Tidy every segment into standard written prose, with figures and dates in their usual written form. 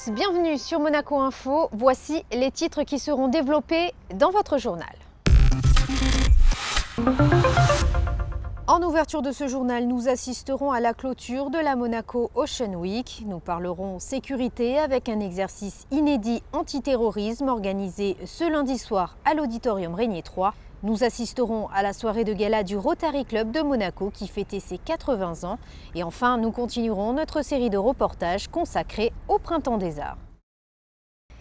tous, bienvenue sur Monaco Info. Voici les titres qui seront développés dans votre journal. En ouverture de ce journal, nous assisterons à la clôture de la Monaco Ocean Week. Nous parlerons sécurité avec un exercice inédit antiterrorisme organisé ce lundi soir à l'Auditorium Régnier 3. Nous assisterons à la soirée de gala du Rotary Club de Monaco qui fêtait ses 80 ans. Et enfin, nous continuerons notre série de reportages consacrés au Printemps des Arts.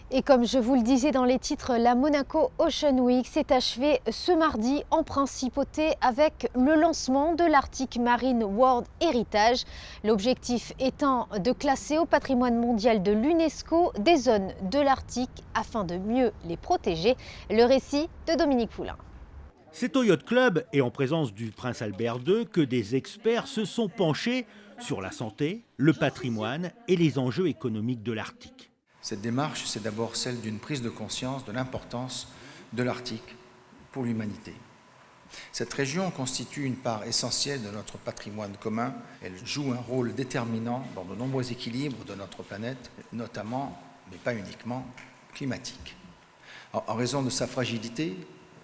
Et comme je vous le disais dans les titres, la Monaco Ocean Week s'est achevée ce mardi en principauté avec le lancement de l'Arctic Marine World Heritage. L'objectif étant de classer au patrimoine mondial de l'UNESCO des zones de l'Arctique afin de mieux les protéger. Le récit de Dominique Poulain. C'est au Yacht Club et en présence du prince Albert II que des experts se sont penchés sur la santé, le patrimoine et les enjeux économiques de l'Arctique. Cette démarche, c'est d'abord celle d'une prise de conscience de l'importance de l'Arctique pour l'humanité. Cette région constitue une part essentielle de notre patrimoine commun. Elle joue un rôle déterminant dans de nombreux équilibres de notre planète, notamment, mais pas uniquement, climatique. En raison de sa fragilité,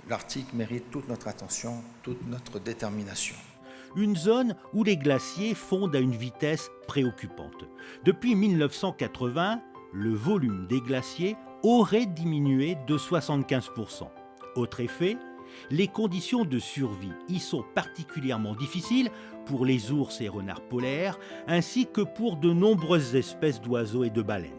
l'Arctique mérite toute notre attention, toute notre détermination. Une zone où les glaciers fondent à une vitesse préoccupante. Depuis 1980, le volume des glaciers aurait diminué de 75%. Autre effet, les conditions de survie y sont particulièrement difficiles pour les ours et renards polaires, ainsi que pour de nombreuses espèces d'oiseaux et de baleines.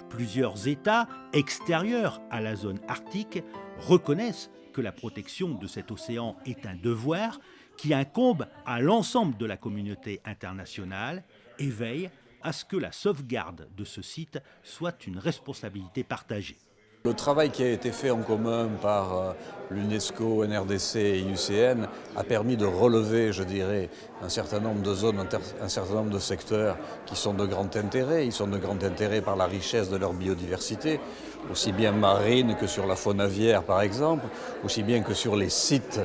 Plusieurs États extérieurs à la zone arctique reconnaissent que la protection de cet océan est un devoir qui incombe à l'ensemble de la communauté internationale et veillent à ce que la sauvegarde de ce site soit une responsabilité partagée. Le travail qui a été fait en commun par l'UNESCO, NRDC et IUCN a permis de relever, je dirais, un certain nombre de zones, un certain nombre de secteurs qui sont de grand intérêt. Ils sont de grand intérêt par la richesse de leur biodiversité, aussi bien marine que sur la faune aviaire par exemple, aussi bien que sur les sites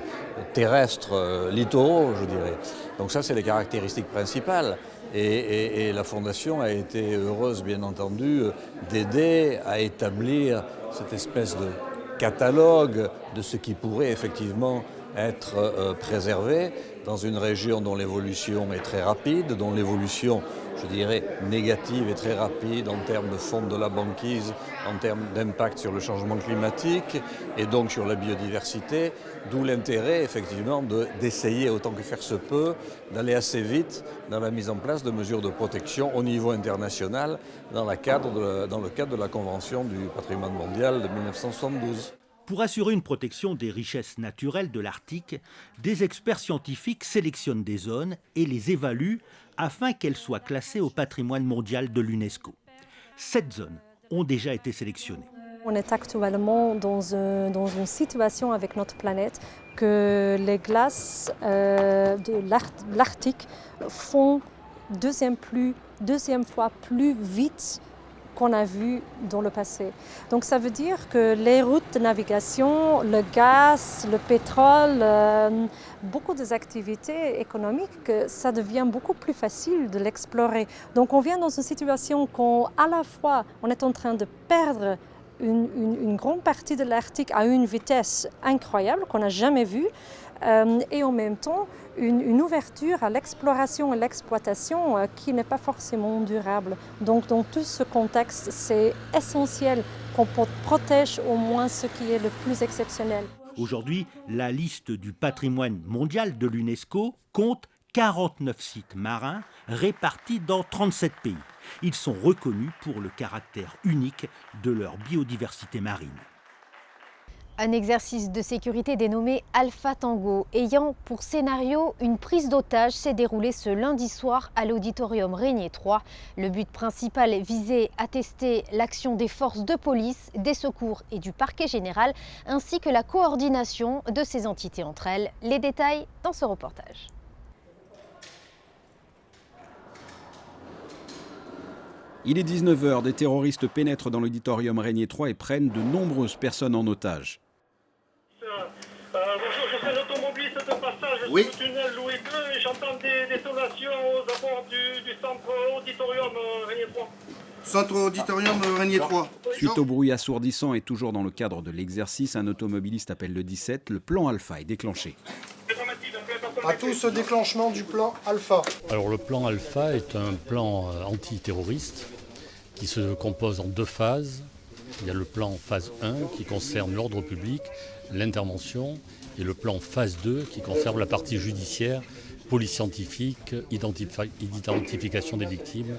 terrestres, littoraux, je dirais. Donc ça, c'est les caractéristiques principales. Et la Fondation a été heureuse, bien entendu, d'aider à établir cette espèce de catalogue de ce qui pourrait effectivement être préservé dans une région dont l'évolution est très rapide, dont l'évolution, je dirais, négative est très rapide en termes de fonte de la banquise, en termes d'impact sur le changement climatique et donc sur la biodiversité, d'où l'intérêt effectivement d'essayer autant que faire se peut d'aller assez vite dans la mise en place de mesures de protection au niveau international dans le cadre de la Convention du patrimoine mondial de 1972. Pour assurer une protection des richesses naturelles de l'Arctique, des experts scientifiques sélectionnent des zones et les évaluent afin qu'elles soient classées au patrimoine mondial de l'UNESCO. 7 zones ont déjà été sélectionnées. On est actuellement dans une situation avec notre planète que les glaces de l'Arctique font deuxième fois plus vite qu'on a vu dans le passé. Donc ça veut dire que les routes de navigation, le gaz, le pétrole, beaucoup des activités économiques, ça devient beaucoup plus facile de l'explorer. Donc on vient dans une situation qu'à la fois on est en train de perdre une grande partie de l'Arctique à une vitesse incroyable qu'on n'a jamais vue et en même temps une ouverture à l'exploration et l'exploitation qui n'est pas forcément durable. Donc dans tout ce contexte, c'est essentiel qu'on protège au moins ce qui est le plus exceptionnel. Aujourd'hui, la liste du patrimoine mondial de l'UNESCO compte 49 sites marins répartis dans 37 pays. Ils sont reconnus pour le caractère unique de leur biodiversité marine. Un exercice de sécurité dénommé Alpha Tango, ayant pour scénario une prise d'otage, s'est déroulé ce lundi soir à l'Auditorium Régnier 3. Le but principal visait à tester l'action des forces de police, des secours et du parquet général, ainsi que la coordination de ces entités entre elles. Les détails dans ce reportage. Il est 19h, des terroristes pénètrent dans l'Auditorium Régnier 3 et prennent de nombreuses personnes en otage. Bonjour, je suis un automobiliste de passage sur le tunnel Louis II et j'entends des détonations aux abords du centre auditorium Régnier 3. Centre auditorium Régnier 3. Suite au bruit assourdissant et toujours dans le cadre de l'exercice, un automobiliste appelle le 17. Le plan Alpha est déclenché. À tout ce déclenchement du plan Alpha. Alors le plan Alpha est un plan antiterroriste qui se compose en 2 phases. Il y a le plan phase 1 qui concerne l'ordre public, l'intervention, et le plan phase 2 qui concerne la partie judiciaire, police scientifique, identification des victimes.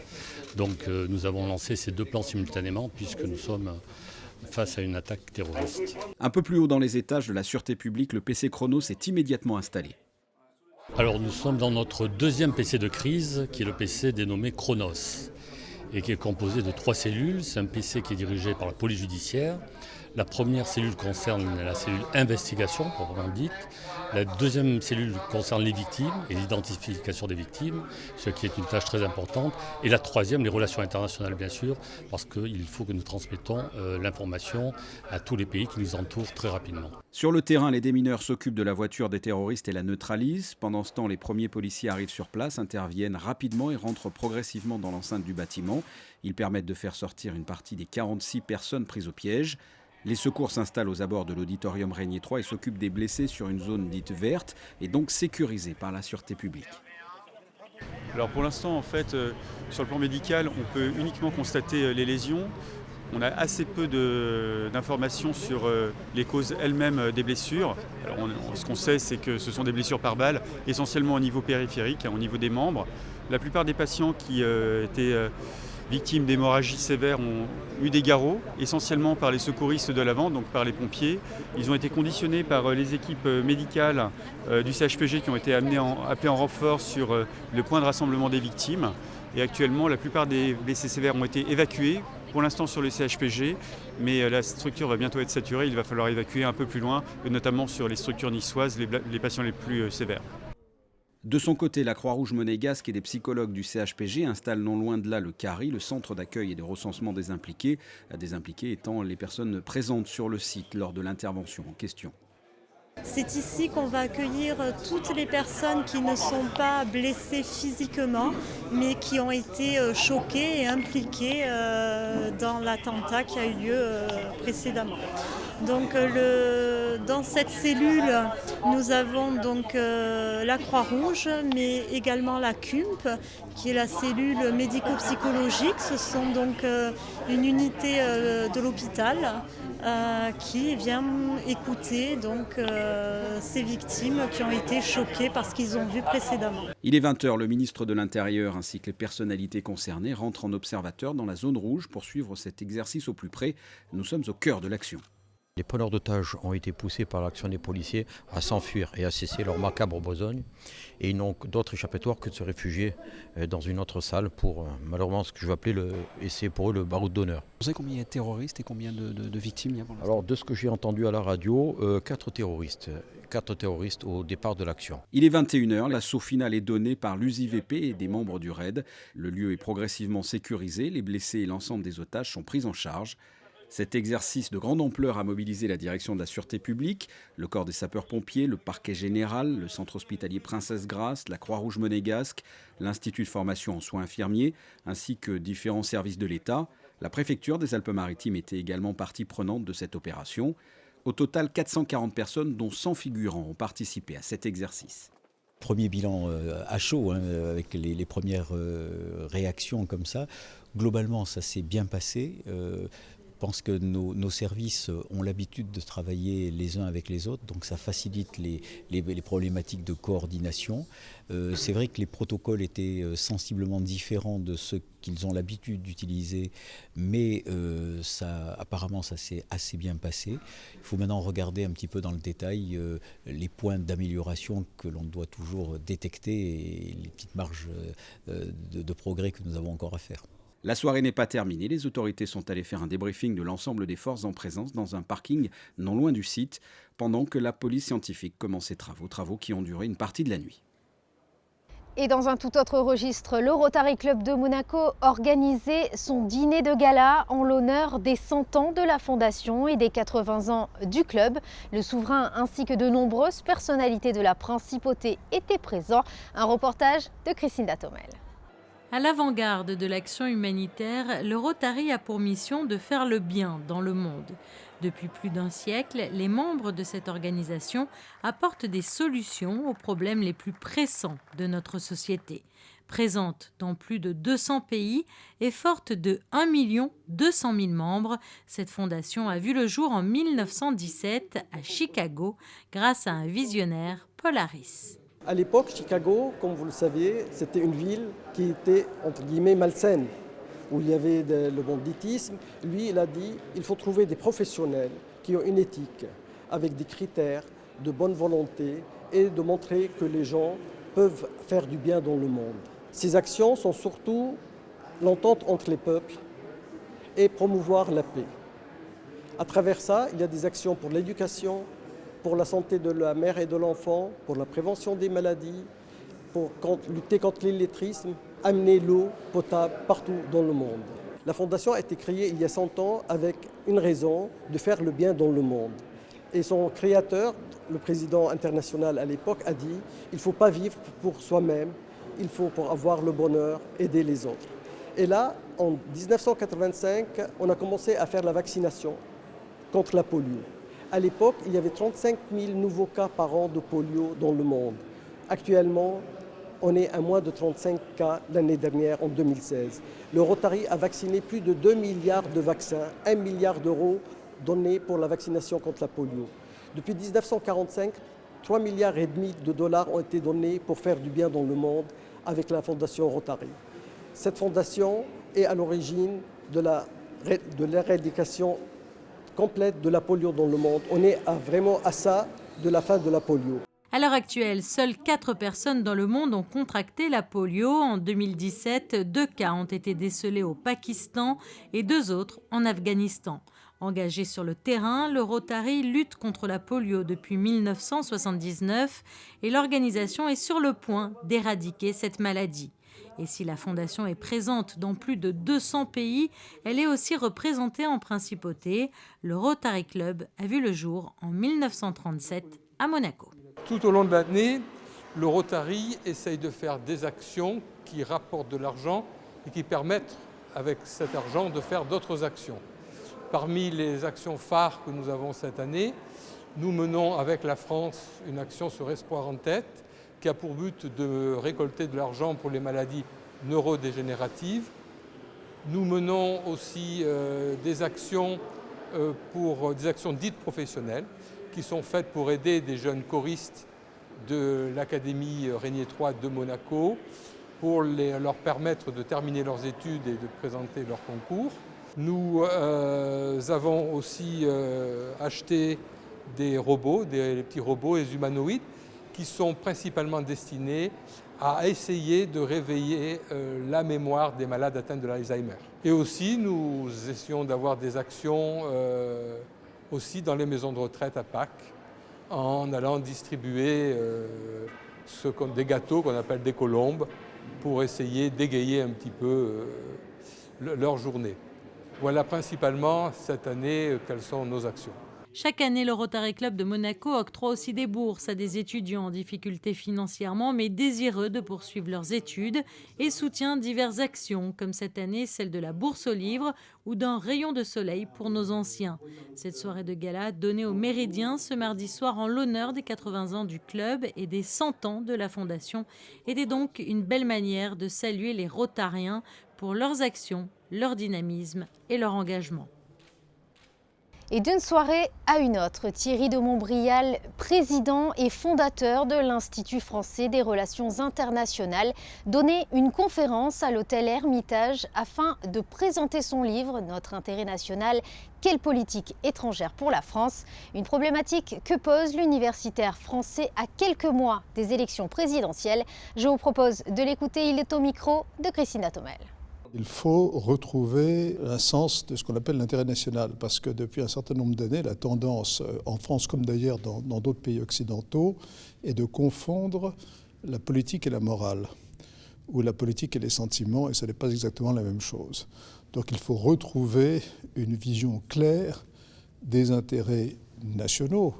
Donc nous avons lancé ces 2 plans simultanément puisque nous sommes face à une attaque terroriste. Un peu plus haut dans les étages de la sûreté publique, le PC Chrono s'est immédiatement installé. Alors nous sommes dans notre 2e PC de crise qui est le PC dénommé Chronos et qui est composé de 3 cellules. C'est un PC qui est dirigé par la police judiciaire. La première cellule concerne la cellule investigation, proprement dite. La 2e cellule concerne les victimes et l'identification des victimes, ce qui est une tâche très importante. Et la 3e, les relations internationales, bien sûr, parce qu'il faut que nous transmettons l'information à tous les pays qui nous entourent très rapidement. Sur le terrain, les démineurs s'occupent de la voiture des terroristes et la neutralisent. Pendant ce temps, les premiers policiers arrivent sur place, interviennent rapidement et rentrent progressivement dans l'enceinte du bâtiment. Ils permettent de faire sortir une partie des 46 personnes prises au piège. Les secours s'installent aux abords de l'auditorium Régnier 3 et s'occupent des blessés sur une zone dite verte et donc sécurisée par la sûreté publique. Alors pour l'instant, en fait, sur le plan médical, on peut uniquement constater les lésions. On a assez peu d'informations sur les causes elles-mêmes des blessures. Alors ce qu'on sait, c'est que ce sont des blessures par balle, essentiellement au niveau périphérique, au niveau des membres. La plupart des patients qui étaient victimes d'hémorragies sévères ont eu des garrots, essentiellement par les secouristes de l'avant, donc par les pompiers. Ils ont été conditionnés par les équipes médicales du CHPG qui ont été appelées en renfort sur le point de rassemblement des victimes. Et actuellement, la plupart des blessés sévères ont été évacués, pour l'instant sur le CHPG, mais la structure va bientôt être saturée. Il va falloir évacuer un peu plus loin, notamment sur les structures niçoises, les patients les plus sévères. De son côté, la Croix-Rouge monégasque et des psychologues du CHPG installent non loin de là le CARI, le centre d'accueil et de recensement des impliqués étant les personnes présentes sur le site lors de l'intervention en question. C'est ici qu'on va accueillir toutes les personnes qui ne sont pas blessées physiquement, mais qui ont été choquées et impliquées dans l'attentat qui a eu lieu précédemment. Donc dans cette cellule, nous avons donc la Croix-Rouge, mais également la CUMP, qui est la cellule médico-psychologique. Ce sont donc une unité de l'hôpital qui vient écouter donc ces victimes qui ont été choquées par ce qu'ils ont vu précédemment. Il est 20h, le ministre de l'Intérieur ainsi que les personnalités concernées rentrent en observateur dans la zone rouge pour suivre cet exercice au plus près. Nous sommes au cœur de l'action. Les preneurs d'otages ont été poussés par l'action des policiers à s'enfuir et à cesser leur macabre besogne. Et ils n'ont d'autre échappatoire que de se réfugier dans une autre salle pour, malheureusement, ce que je vais appeler, essayer pour eux le baroud d'honneur. Vous savez combien il y a de terroristes et combien de victimes il y a pour l'instant ? Alors, de ce que j'ai entendu à la radio, 4 terroristes. 4 terroristes au départ de l'action. Il est 21h, l'assaut final est donné par l'USIVP et des membres du RAID. Le lieu est progressivement sécurisé, les blessés et l'ensemble des otages sont pris en charge. Cet exercice de grande ampleur a mobilisé la direction de la sûreté publique, le corps des sapeurs-pompiers, le parquet général, le centre hospitalier Princesse Grasse, la Croix-Rouge monégasque, l'Institut de formation en soins infirmiers, ainsi que différents services de l'État. La préfecture des Alpes-Maritimes était également partie prenante de cette opération. Au total, 440 personnes, dont 100 figurants, ont participé à cet exercice. Premier bilan à chaud, avec les premières réactions comme ça. Globalement, ça s'est bien passé. Je pense que nos services ont l'habitude de travailler les uns avec les autres, donc ça facilite les problématiques de coordination. C'est vrai que les protocoles étaient sensiblement différents de ceux qu'ils ont l'habitude d'utiliser, mais apparemment ça s'est assez bien passé. Il faut maintenant regarder un petit peu dans le détail les points d'amélioration que l'on doit toujours détecter et les petites marges de progrès que nous avons encore à faire. La soirée n'est pas terminée, les autorités sont allées faire un débriefing de l'ensemble des forces en présence dans un parking non loin du site, pendant que la police scientifique commence ses travaux qui ont duré une partie de la nuit. Et dans un tout autre registre, le Rotary Club de Monaco organisait son dîner de gala en l'honneur des 100 ans de la fondation et des 80 ans du club. Le souverain ainsi que de nombreuses personnalités de la principauté étaient présents. Un reportage de Christine Datomel. À l'avant-garde de l'action humanitaire, le Rotary a pour mission de faire le bien dans le monde. Depuis plus d'un siècle, les membres de cette organisation apportent des solutions aux problèmes les plus pressants de notre société. Présente dans plus de 200 pays et forte de 1 200 000 membres, cette fondation a vu le jour en 1917 à Chicago grâce à un visionnaire, Paul Harris. À l'époque, Chicago, comme vous le saviez, c'était une ville qui était, entre guillemets, malsaine, où il y avait le banditisme. Lui, il a dit il faut trouver des professionnels qui ont une éthique, avec des critères de bonne volonté et de montrer que les gens peuvent faire du bien dans le monde. Ces actions sont surtout l'entente entre les peuples et promouvoir la paix. À travers ça, il y a des actions pour l'éducation, pour la santé de la mère et de l'enfant, pour la prévention des maladies, pour lutter contre l'illettrisme, amener l'eau potable partout dans le monde. La fondation a été créée il y a 100 ans avec une raison, de faire le bien dans le monde. Et son créateur, le président international à l'époque, a dit il ne faut pas vivre pour soi-même, il faut pour avoir le bonheur, aider les autres. Et là, en 1985, on a commencé à faire la vaccination contre la polio. À l'époque, il y avait 35 000 nouveaux cas par an de polio dans le monde. Actuellement, on est à moins de 35 cas l'année dernière, en 2016. Le Rotary a vacciné plus de 2 milliards de vaccins, 1 milliard d'euros donnés pour la vaccination contre la polio. Depuis 1945, 3,5 milliards de dollars ont été donnés pour faire du bien dans le monde avec la fondation Rotary. Cette fondation est à l'origine de l'éradication complète de la polio dans le monde. On est vraiment à ça de la fin de la polio. À l'heure actuelle, seules 4 personnes dans le monde ont contracté la polio. En 2017, 2 cas ont été décelés au Pakistan et 2 autres en Afghanistan. Engagé sur le terrain, le Rotary lutte contre la polio depuis 1979 et l'organisation est sur le point d'éradiquer cette maladie. Et si la fondation est présente dans plus de 200 pays, elle est aussi représentée en principauté. Le Rotary Club a vu le jour en 1937 à Monaco. Tout au long de l'année, le Rotary essaye de faire des actions qui rapportent de l'argent et qui permettent, avec cet argent, de faire d'autres actions. Parmi les actions phares que nous avons cette année, nous menons avec la France une action sur Espoir en tête, qui a pour but de récolter de l'argent pour les maladies neurodégénératives. Nous menons aussi des actions dites professionnelles, qui sont faites pour aider des jeunes choristes de l'Académie Régnier III de Monaco, pour leur permettre de terminer leurs études et de présenter leur concours. Nous avons aussi acheté des robots, des petits robots, les humanoïdes, qui sont principalement destinés à essayer de réveiller la mémoire des malades atteints de l'Alzheimer. Et aussi, nous essayons d'avoir des actions aussi dans les maisons de retraite à Pâques, en allant distribuer des gâteaux qu'on appelle des colombes, pour essayer d'égayer un petit peu leur journée. Voilà principalement cette année quelles sont nos actions. Chaque année, le Rotary Club de Monaco octroie aussi des bourses à des étudiants en difficulté financièrement mais désireux de poursuivre leurs études et soutient diverses actions comme cette année celle de la bourse aux livres ou d'un rayon de soleil pour nos anciens. Cette soirée de gala donnée au Méridien ce mardi soir en l'honneur des 80 ans du club et des 100 ans de la fondation était donc une belle manière de saluer les Rotariens pour leurs actions, leur dynamisme et leur engagement. Et d'une soirée à une autre, Thierry de Montbrial, président et fondateur de l'Institut français des relations internationales, donnait une conférence à l'hôtel Hermitage afin de présenter son livre « Notre intérêt national, quelle politique étrangère pour la France ?» Une problématique que pose l'universitaire français à quelques mois des élections présidentielles. Je vous propose de l'écouter, il est au micro de Christina Thomel. Il faut retrouver un sens de ce qu'on appelle l'intérêt national, parce que depuis un certain nombre d'années, la tendance, en France comme d'ailleurs dans d'autres pays occidentaux, est de confondre la politique et la morale, ou la politique et les sentiments, et ce n'est pas exactement la même chose. Donc il faut retrouver une vision claire des intérêts nationaux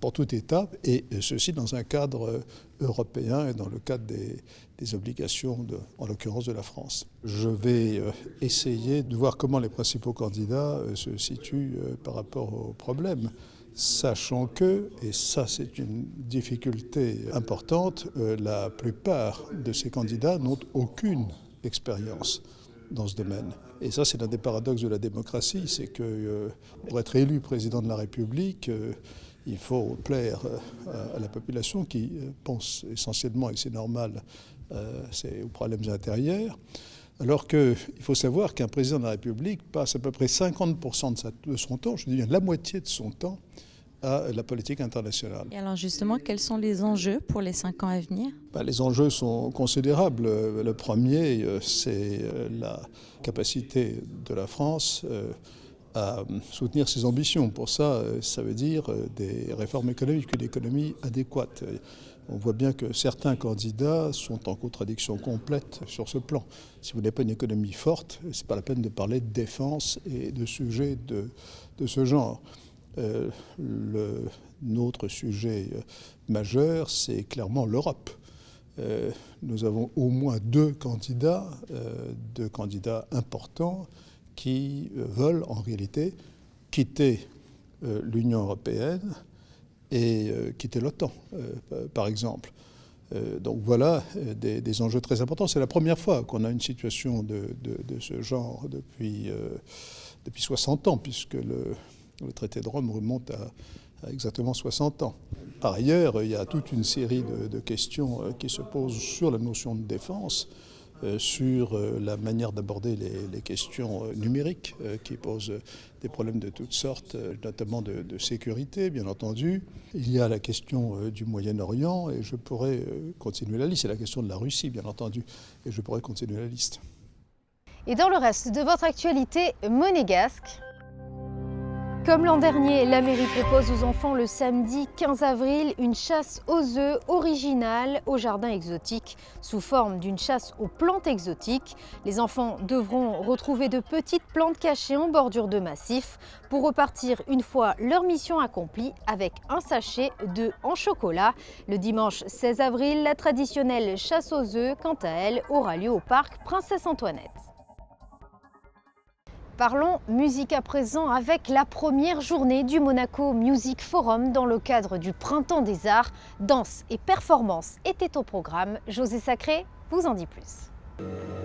pour toute étape, et ceci dans un cadre européen et dans le cadre des obligations, en l'occurrence de la France. Je vais essayer de voir comment les principaux candidats se situent par rapport au problème, sachant que, et ça c'est une difficulté importante, la plupart de ces candidats n'ont aucune expérience dans ce domaine. Et ça, c'est l'un des paradoxes de la démocratie, c'est que pour être élu président de la République, il faut plaire à la population qui pense essentiellement, et c'est normal, aux problèmes intérieurs. Alors qu'il faut savoir qu'un président de la République passe à peu près 50% de son temps, je dis bien la moitié de son temps, à la politique internationale. Et alors justement, quels sont les enjeux pour les 5 ans à venir ? Les enjeux sont considérables. Le premier, c'est la capacité de la France à soutenir ses ambitions. Pour ça, ça veut dire des réformes économiques, une économie adéquate. On voit bien que certains candidats sont en contradiction complète sur ce plan. Si vous n'avez pas une économie forte, ce n'est pas la peine de parler de défense et de sujets de ce genre. Notre sujet majeur, c'est clairement l'Europe. Nous avons au moins deux candidats importants qui veulent en réalité quitter l'Union européenne et quitter l'OTAN, par exemple. Donc voilà des enjeux très importants. C'est la première fois qu'on a une situation de ce genre depuis 60 ans, puisque le traité de Rome remonte à exactement 60 ans. Par ailleurs, il y a toute une série de questions qui se posent sur la notion de défense, sur la manière d'aborder les questions numériques qui posent des problèmes de toutes sortes, notamment de sécurité, bien entendu. Il y a la question du Moyen-Orient, et je pourrais continuer la liste. C'est la question de la Russie, bien entendu, et je pourrais continuer la liste. Et dans le reste de votre actualité monégasque, comme l'an dernier, la mairie propose aux enfants le samedi 15 avril une chasse aux œufs originale au jardin exotique sous forme d'une chasse aux plantes exotiques. Les enfants devront retrouver de petites plantes cachées en bordure de massif pour repartir une fois leur mission accomplie avec un sachet d'œufs en chocolat. Le dimanche 16 avril, la traditionnelle chasse aux œufs, quant à elle, aura lieu au parc Princesse Antoinette. Parlons musique à présent avec la première journée du Monaco Music Forum dans le cadre du Printemps des Arts. Danse et performance étaient au programme. José Sacré vous en dit plus.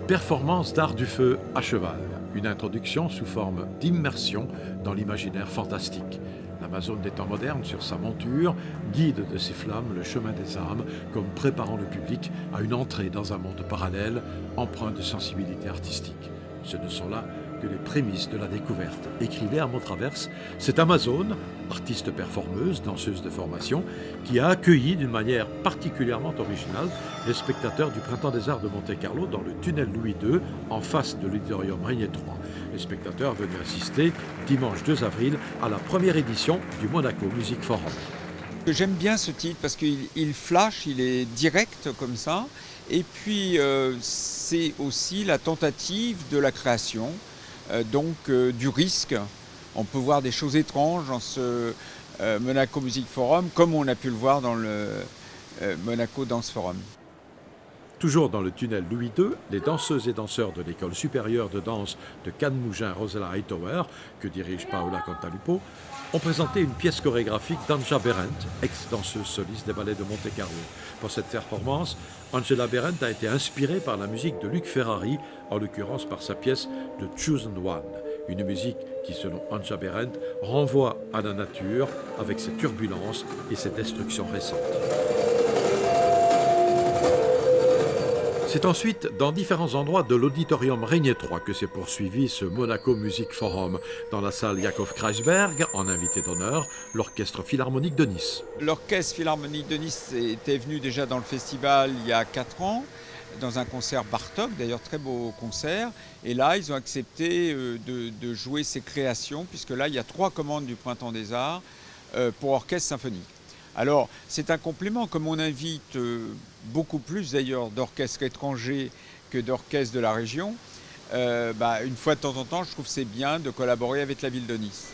Performance d'art du feu à cheval, une introduction sous forme d'immersion dans l'imaginaire fantastique. L'Amazone des temps modernes sur sa monture guide de ses flammes le chemin des âmes comme préparant le public à une entrée dans un monde parallèle empreint de sensibilité artistique. Ce ne sont là que les prémices de la découverte. Écrit Léa Montraverse, cette Amazone, artiste performeuse, danseuse de formation, qui a accueilli d'une manière particulièrement originale les spectateurs du Printemps des Arts de Monte-Carlo dans le tunnel Louis II, en face de l'auditorium Régnier 3. Les spectateurs venaient assister dimanche 2 avril à la première édition du Monaco Music Forum. J'aime bien ce titre parce qu'il flash, il est direct comme ça, et puis c'est aussi la tentative de la création. Donc du risque. On peut voir des choses étranges dans ce Monaco Music Forum, comme on a pu le voir dans le Monaco Dance Forum. Toujours dans le tunnel Louis II, les danseuses et danseurs de l'école supérieure de danse de Cannes-Mougins Rosella Hightower, que dirige Paola Cantalupo, ont présenté une pièce chorégraphique d'Anja Berendt, ex-danseuse soliste des ballets de Monte-Carlo. Pour cette performance, Angela Berendt a été inspirée par la musique de Luc Ferrari, en l'occurrence par sa pièce The Chosen One, une musique qui, selon Anja Berendt, renvoie à la nature avec ses turbulences et ses destructions récentes. C'est ensuite dans différents endroits de l'auditorium Régnier 3 que s'est poursuivi ce Monaco Music Forum. Dans la salle Jakov Kreisberg, en invité d'honneur, l'Orchestre Philharmonique de Nice. L'Orchestre Philharmonique de Nice était venu déjà dans le festival il y a 4 ans, dans un concert Bartók, d'ailleurs très beau concert. Et là, ils ont accepté de jouer ces créations, puisque là, il y a 3 commandes du Printemps des Arts pour orchestre symphonique. Alors, c'est un complément, comme on invite beaucoup plus d'ailleurs d'orchestres étrangers que d'orchestres de la région. Une fois de temps en temps, je trouve que c'est bien de collaborer avec la ville de Nice.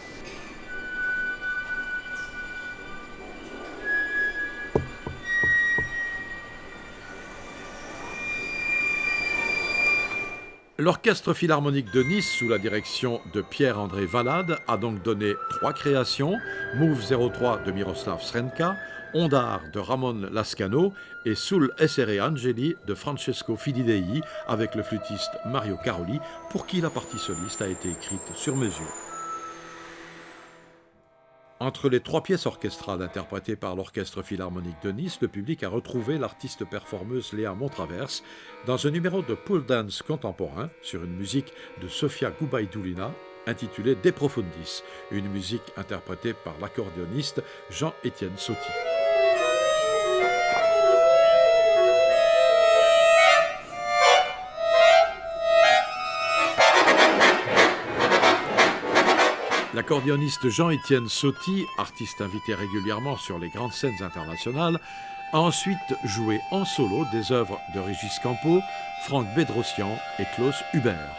L'Orchestre Philharmonique de Nice, sous la direction de Pierre-André Valade, a donc donné 3 créations, Move 03 de Miroslav Srenka, Ondar de Ramon Lascano et Sul essere angeli de Francesco Filidei, avec le flûtiste Mario Caroli, pour qui la partie soliste a été écrite sur mesure. Entre les 3 pièces orchestrales interprétées par l'Orchestre Philharmonique de Nice, le public a retrouvé l'artiste performeuse Léa Montraverse dans un numéro de pole dance contemporain sur une musique de Sofia Gubaidoulina intitulée De Profundis, une musique interprétée par l'accordéoniste Jean-Étienne Sauty. L'accordéoniste Jean-Étienne Sauty, artiste invité régulièrement sur les grandes scènes internationales, a ensuite joué en solo des œuvres de Régis Campo, Franck Bedrosian et Klaus Hubert.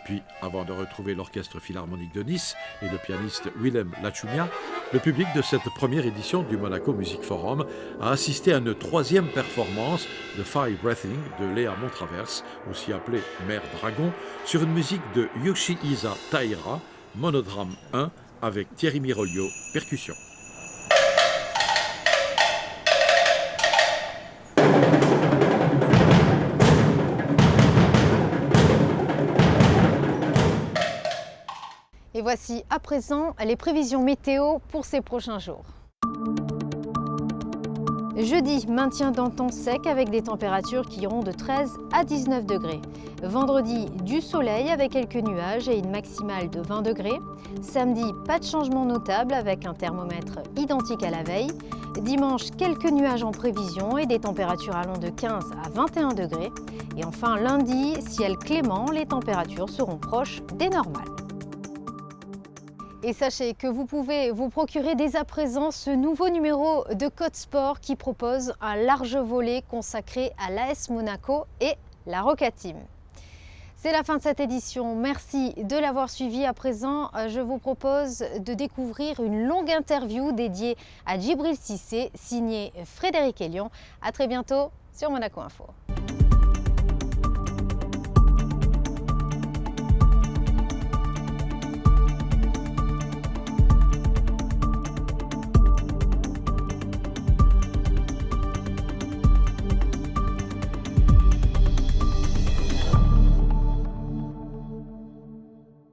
Puis, avant de retrouver l'Orchestre Philharmonique de Nice et le pianiste Willem Lachumia, le public de cette première édition du Monaco Music Forum a assisté à une 3e performance de Fire Breathing de Léa Montraverse, aussi appelée Mère Dragon, sur une musique de Yoshihisa Taira, Monodrame 1, avec Thierry Miroglio, percussion. Et voici à présent les prévisions météo pour ces prochains jours. Jeudi, maintien d'un temps sec avec des températures qui iront de 13 à 19 degrés. Vendredi, du soleil avec quelques nuages et une maximale de 20 degrés. Samedi, pas de changement notable avec un thermomètre identique à la veille. Dimanche, quelques nuages en prévision et des températures allant de 15 à 21 degrés. Et enfin, lundi, ciel clément, les températures seront proches des normales. Et sachez que vous pouvez vous procurer dès à présent ce nouveau numéro de Code Sport qui propose un large volet consacré à l'AS Monaco et la Roca Team. C'est la fin de cette édition. Merci de l'avoir suivi. À présent, je vous propose de découvrir une longue interview dédiée à Djibril Cissé, signée Frédéric Elion. À très bientôt sur Monaco Info.